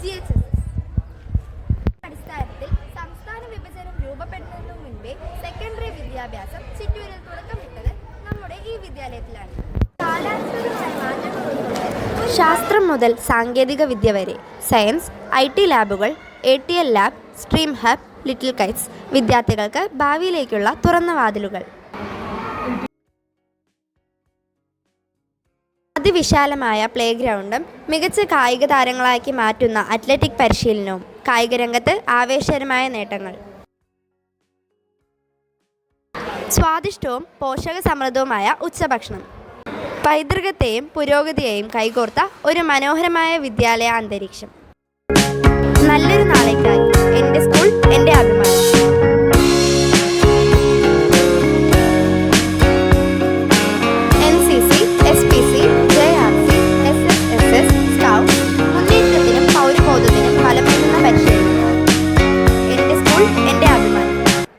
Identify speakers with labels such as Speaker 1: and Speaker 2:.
Speaker 1: GHSS. അടിസ്ഥാനത്തിൽ സംസ്ഥാന വിഭജനം രൂപപ്പെടുന്നതിനു മുൻപേ സെക്കൻഡറി വിദ്യാഭ്യാസം ചിറ്റൂരിൽ തുടക്കമിട്ടത് നമ്മുടെ ഈ വിദ്യാലയത്തിലാണ്. കാലാനുസൃതമായ മാറ്റങ്ങൾ ഉൾക്കൊണ്ട് ശാസ്ത്രം മുതൽ സാങ്കേതിക വിദ്യ വരെ സയൻസ്, IT ലാബുകൾ, ATL lab, stream hub, little Kites വിദ്യാർത്ഥികൾക്ക് ഭാവിയിലേക്കുള്ള തുറന്ന വാതിലുകൾ. അതിവിശാലമായ പ്ലേ ഗ്രൗണ്ടും മികച്ച കായിക താരങ്ങളാക്കി മാറ്റുന്ന അത്ലറ്റിക് പരിശീലനവും കായികരംഗത്ത് ആവേശകരമായ നേട്ടങ്ങൾ. സ്വാദിഷ്ടവും പോഷകസമൃദ്ധവുമായ ഉച്ചഭക്ഷണം. പൈതൃകത്തെയും പുരോഗതിയെയും കൈകോർത്ത ഒരു മനോഹരമായ വിദ്യാലയ അന്തരീക്ഷം. നല്ലൊരു നാളേക്കായി എൻ്റെ സ്കൂൾ എൻ്റെ അഭിമാനം.